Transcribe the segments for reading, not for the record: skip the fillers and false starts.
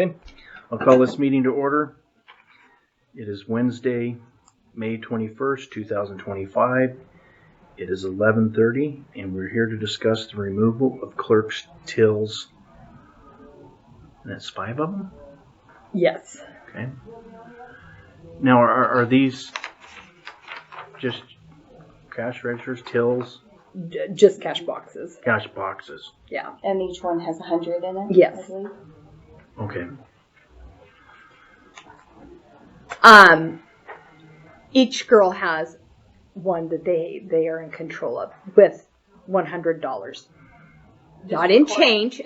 Okay, I'll call this meeting to order. It is Wednesday, May 21st, 2025. It is 11:30, and we're here to discuss the removal of clerk's tills. And that's 5 of them? Yes. Okay. Now, are these just cash registers, tills? Just cash boxes. Cash boxes. Yeah. And each one has 100 in it? Yes. I believe. Okay. Each girl has one that they are in control of with $100. Not in change.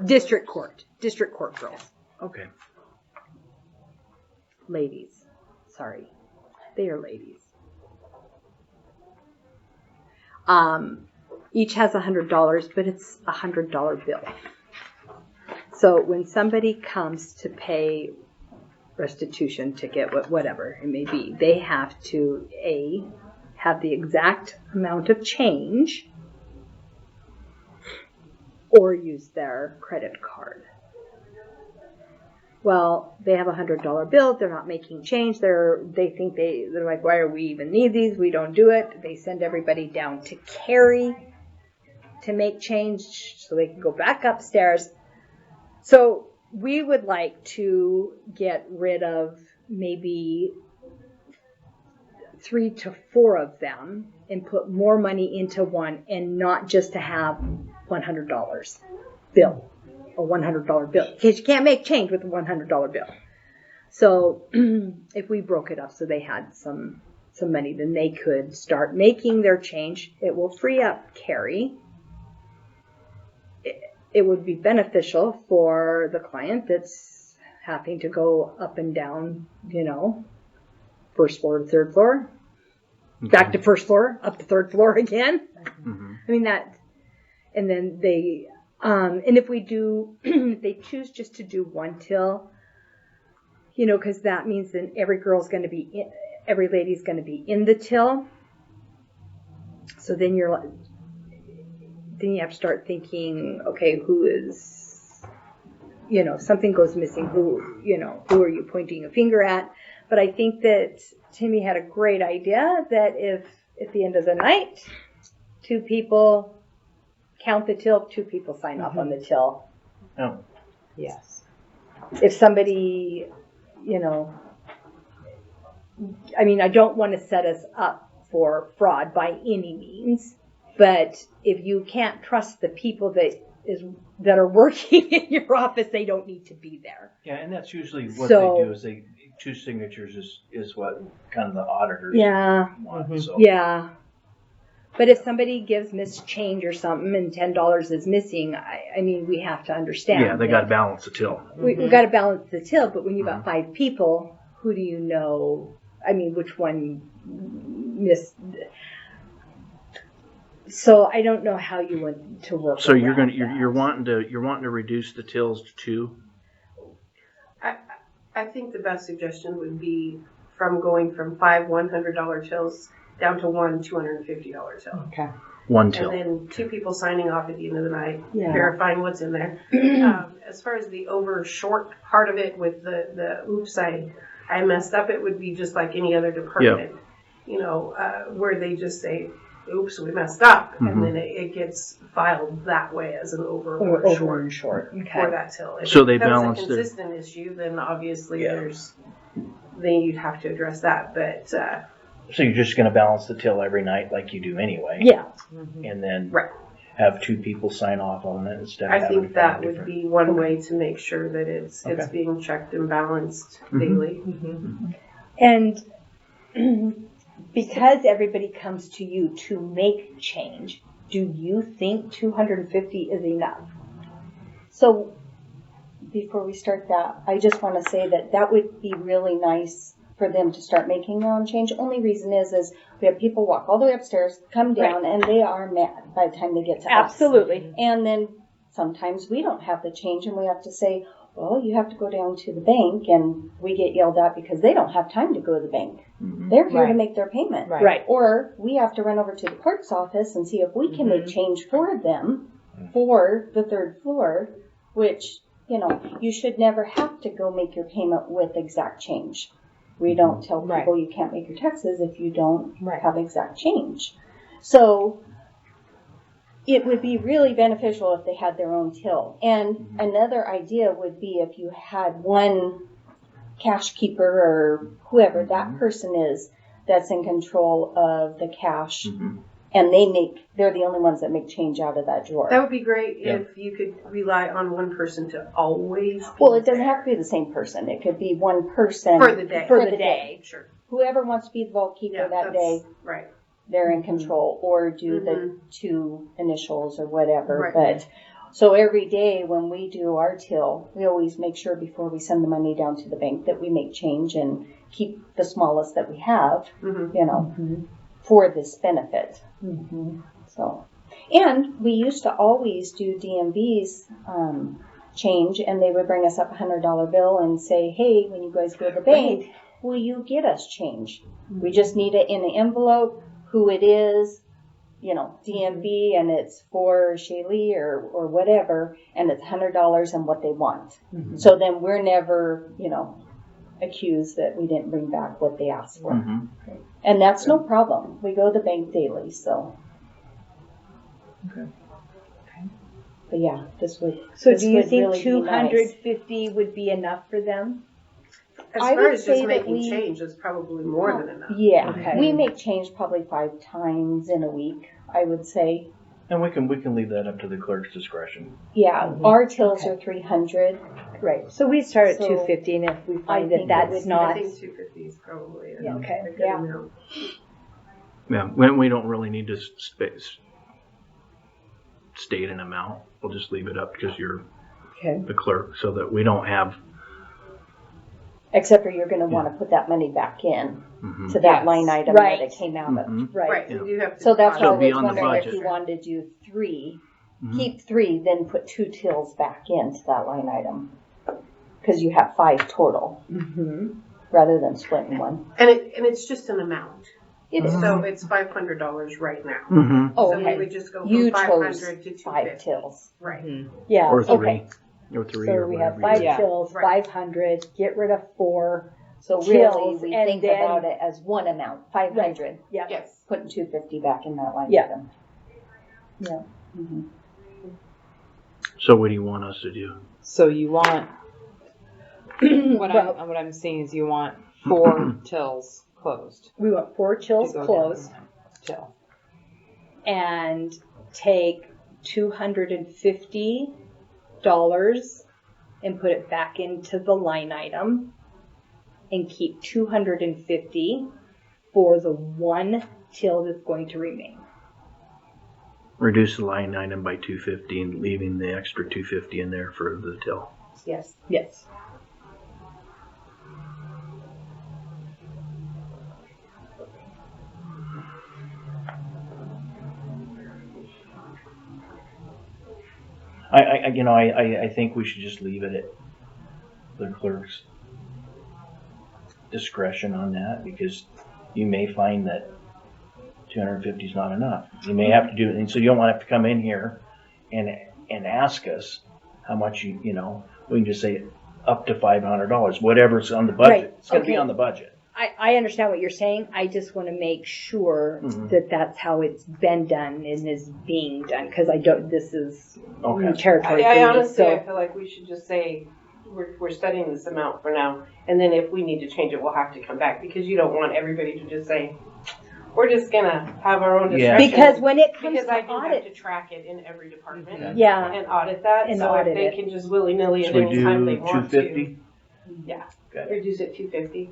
District court girls. Okay. Ladies. Sorry. They are ladies. Each has $100, but it's a $100 bill. So when somebody comes to pay restitution ticket, whatever it may be, they have to have the exact amount of change or use their credit card. Well, they have a $100 bill. They're not making change. They're like, why are we even need these? We don't do it. They send everybody down to carry to make change so they can go back upstairs. So we would like to get rid of maybe 3 to 4 of them and put more money into one, and not just to have $100 bill. A $100 bill, because you can't make change with a $100 bill. So if we broke it up so they had some money, then they could start making their change. It will free up carry. It would be beneficial for the client that's having to go up and down, first floor to third floor, back to first floor, up to third floor again. Mm-hmm. I mean that, and then they. And if we do, if they choose just to do one till, because that means then every lady's going to be in the till. So then you have to start thinking, okay, who is, something goes missing. Who are you pointing a finger at? But I think that Timmy had a great idea that if at the end of the night, 2 people count the till, 2 people sign off on the till. Oh. Yes. If somebody, I don't want to set us up for fraud by any means, but if you can't trust the people that are working in your office, they don't need to be there. Yeah, and that's usually what they do is 2 signatures is what kind of the auditors want. Mm-hmm. So. Yeah. But if somebody gives missed change or something and $10 is missing, we have to understand. Yeah, they got to balance the till. We got to balance the till, but when you got 5 people, who do you know? Which one missed? So I don't know how you want to work. So you're wanting to reduce the tills to 2. I think the best suggestion would be going from 5 $100 tills down to 1 $250 till. Okay. 1 till. And then 2 people signing off at the end of the night, yeah, verifying what's in there. As far as the over short part of it with the oops, I messed up, it would be just like any other department, where they just say, oops, we messed up. Mm-hmm. And then it gets filed that way as an over or short okay, for that till. If so they balance a consistent issue, then obviously then you'd have to address that. But so you're just going to balance the till every night like you do anyway. Yeah. Mm-hmm. And then have 2 people sign off on it instead of I think that would be one way to make sure that it's being checked and balanced daily. Mm-hmm. And because everybody comes to you to make change, do you think 250 is enough? So before we start that, I just want to say that would be really nice for them to start making their own change. Only reason is we have people walk all the way upstairs, come down, and they are mad by the time they get to us. Absolutely. And then sometimes we don't have the change, and we have to say, well, you have to go down to the bank, and we get yelled at because they don't have time to go to the bank. Mm-hmm. They're here to make their payment. Right. Or we have to run over to the clerk's office and see if we can make change for them for the 3rd floor, which you should never have to go make your payment with exact change. We don't tell people you can't make your taxes if you don't have exact change. So it would be really beneficial if they had their own till. And another idea would be if you had one cash keeper or whoever that person is that's in control of the cash, and they're the only ones that make change out of that drawer. That would be great if you could rely on one person to always. Well, it doesn't have to be the same person. It could be one person for the day. For the day. Sure. Whoever wants to be the vault keeper that day, right? They're in control, or do the two initials or whatever. Right. But so every day when we do our till, we always make sure before we send the money down to the bank that we make change and keep the smallest that we have, for this benefit. So, and we used to always do DMV's change, and they would bring us up $100 bill and say, hey, when you guys go to the bank, will you get us change? We just need it in an envelope, who it is, DMV, and it's for Shaylee or whatever, and it's $100 and what they want. So then we're never, accused that we didn't bring back what they asked for. And that's no problem. We go to the bank daily, so. Okay. But yeah, this would. So this do you would think really be nice. 250 would be enough for them? As I far would as say just that making we- change, it's probably more than enough. Yeah, Okay. we make change probably 5 times in a week, I would say. And we can leave that up to the clerk's discretion. Yeah, our tills are 300. Right. So we start at So 250, and if we find I that think that's it not. I think 250 is probably a, Okay. a good Yeah. amount. Yeah, we don't really need to state an amount. We'll just leave it up because you're the clerk, so that we don't have. Except for you're going to want to put that money back in to that Yes. line item Right. that it came out of. Right. Yeah. You have to So that's why So I was beyond the wondering if budget. you wanted to do 3, keep 3, then put 2 tills back into that line item. Because you have 5 total, rather than splitting one. And it's just an amount. It is. So it's $500 right now. Oh, So we okay. would just go from You 500 chose to 250. 5 tills. Right. Yeah. Or 3. Okay. Or 3 So or we have whatever. 5 tills, Right. 500. Get rid of 4. So really, Tills, we and think then- about it as one amount, 500, Yeah. Yes. putting 250 back in that line Yeah. item. Yeah. So what do you want us to do? So you want what Well- I'm saying is you want 4 tills closed. We want 4 tills To go closed down till. and take $250 and put it back into the line item and keep $250 for the one till that's going to remain. Reduce the line item by 250 and leaving the extra 250 in there for the till. Yes. Yes. I think we should just leave it at the clerk's discretion on that, because you may find that 250 is not enough. You may have to do it, and so you don't want to have to come in here and ask us how much we can just say up to $500, whatever's on the budget. Right. It's going to be Okay. on the budget. I understand what you're saying. I just want to make sure that that's how it's been done and is being done, because this is new Okay. territory I for me. honestly, I So, feel like we should just say we're studying this amount for now, and then if we need to change it, we'll have to come back, because you don't want everybody to just say, we're just gonna have our own Yeah. discretion. because when it comes Because to I do have to audit, track it in every department yeah, and audit that, And so audit if they it. can just willy-nilly at So we any time they do want 250? to. Yeah, Okay. reduce it 250.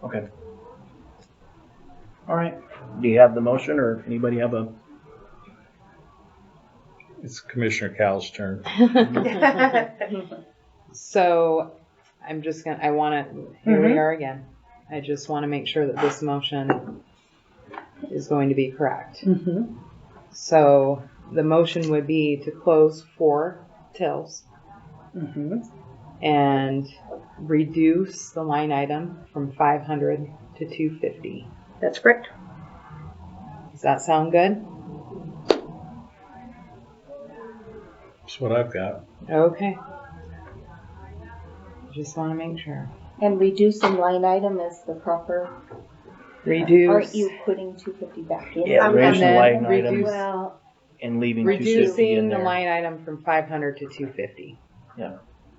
Okay. All right. Do you have the motion, or anybody have a? It's Commissioner Cowell's turn. So I'm just gonna, here we are again. I just want to make sure that this motion is going to be correct. So the motion would be to close 4 tills and reduce the line item from 500 to 250. that's correct. Does that sound good? That's what I've got. Okay. just want to make sure. And reducing line item is the proper, Reduce. aren't you putting 250 back in? Yeah, I'm raise the then line item reduce- Well, and leaving 250 in Reducing the there. line item from 500 to 250.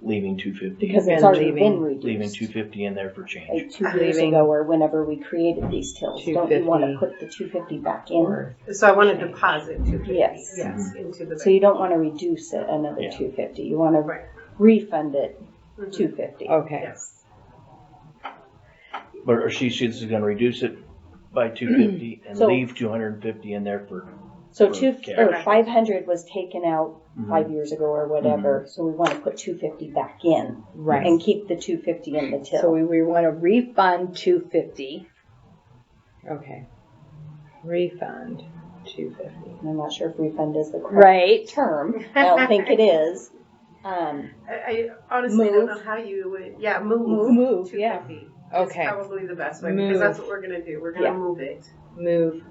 Leaving 250. Because it's And already leaving- been reduced. Leaving 250 in there for change. Like 2 years Leaving ago or whenever we created these tills. Don't you want to 250 put the 250 back in? Or So I want to deposit 250. Yes. Yes, into the bank. So you don't want to reduce it another Yeah. 250. You want to Right. refund it Mhm. 250. okay. Yes. But or she's going to reduce it by 250 and So- leave 250 in there for. So For cash. 500 was taken out Mhm. 5 years ago or whatever. So we want to put 250 back in Right. and keep the 250 in the till. so we want to refund 250. Okay. Refund 250. I'm not sure if refund is the correct Right. term. I don't think it is. I honestly don't know how you would, move. Yeah. 250. Okay. It's probably the best way Move. because that's what we're going to do. We're going to Yeah. move it. Move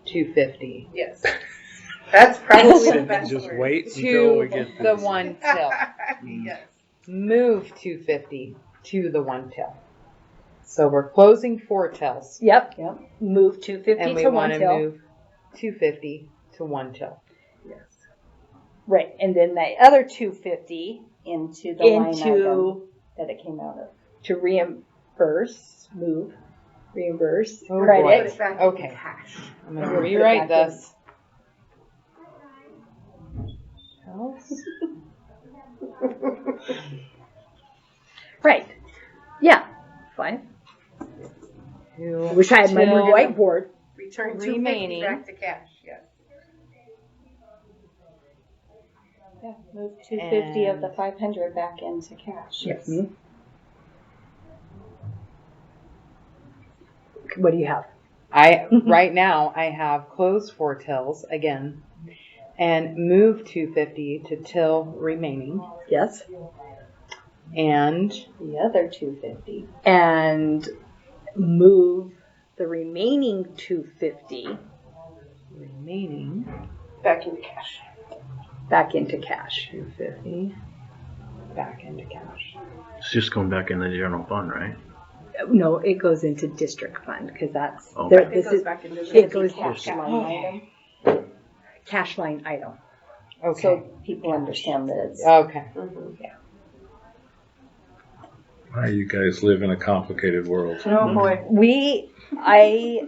250 Yes. That's probably the best Just word. wait until we to get the this. one till. Yes. Move 250 to the one till. So we're closing 4 tills. Yep. Yep. Move 250 And we to want one to till. move 250 to one till. Yes. Right. And then the other 250 Into the line item into that it came out of. to reimburse, reimburse, Oh, Put credit. it back Okay. in cash. I'm going to We'll put it rewrite back in. this. Tills. Right. Yeah. Fine. To I wish I had my new till- whiteboard. Return 250 Remaining. back to cash. Yes. Yeah, move 250 of And- the 500 back into cash. Yes. What do you have? Right now I have closed 4 tills again and move 250 to till remaining Yes. and The other 250. And move the remaining 250 remaining Back into cash. back into cash. 250 back into cash. It's just going back in the general fund, right? No, it goes into district fund because that's Okay. there, It this goes is back into it the goes Cash to line Okay. item. cash line item. Okay. So people understand that it's. Okay. Mhm. Why you guys live in a complicated world. Oh boy. I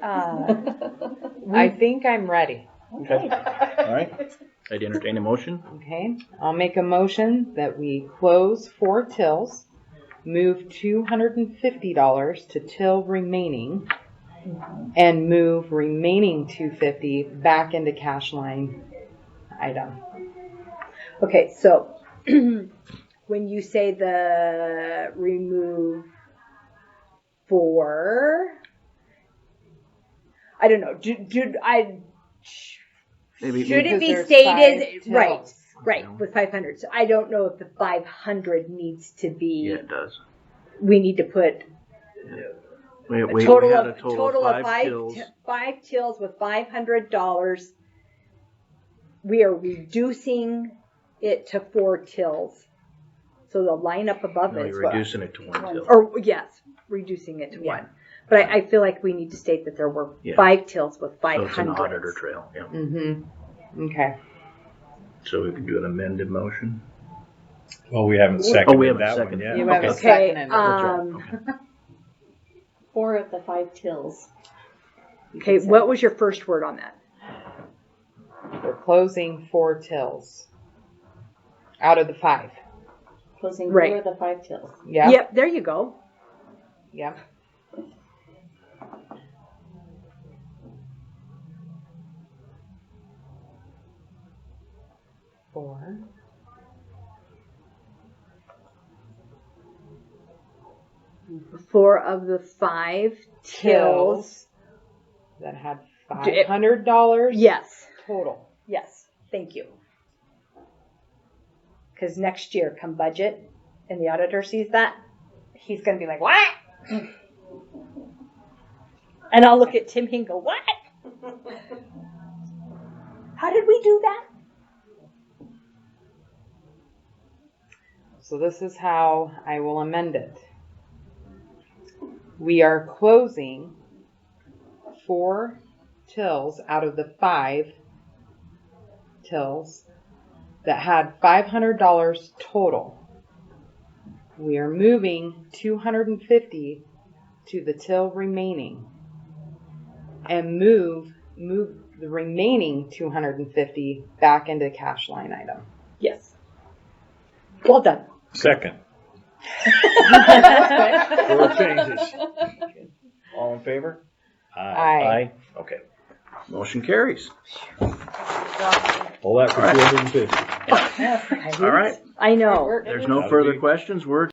think I'm ready. Okay. All right. I'd entertain a motion. Okay. I'll make a motion that we close 4 tills, move $250 to till remaining, and move remaining 250 back into cash line item. Okay, so when you say the remove for, I don't know, Maybe should it Because be there's stated, 5 right, tills. right, with 500. So I don't know if the 500 needs to be, Yeah, it does. we need to put We a had total a of, total of 5 tills. five tills with $500. We are reducing it to 4 tills. So the line up above No, it is you're what? reducing it to 1 till. Or yes, reducing it to Yeah. 1. But I feel like we need to state that there were Yeah. 5 tills with So 500. it's an auditor trail. Yeah. Mm-hmm. Okay. So we can do an amended motion. Well, we haven't Oh, we seconded haven't that seconded. one yet. You haven't Okay. Okay, seconded. right. 4 of the 5 tills. okay, what was your first word on that? We're closing 4 tills out of the 5. Closing Right. 4 of the 5 tills. Yeah. Yep, there you go. Yep. Four. Four of the 5 tills. That had $500 Yes, total. yes, thank you. Because next year, come budget, and the auditor sees that, he's going to be like, what? And I'll look at Tim and go, what? How did we do that? So this is how I will amend it. We are closing 4 tills out of the 5 tills that had $500 total. We are moving $250 to the till remaining and move the remaining $250 back into cash line item. Yes. Well done. Second. 4 changes. All in favor? Aye. Okay. Motion carries. All that for All right. 250. All right. I know. There's no further questions. We're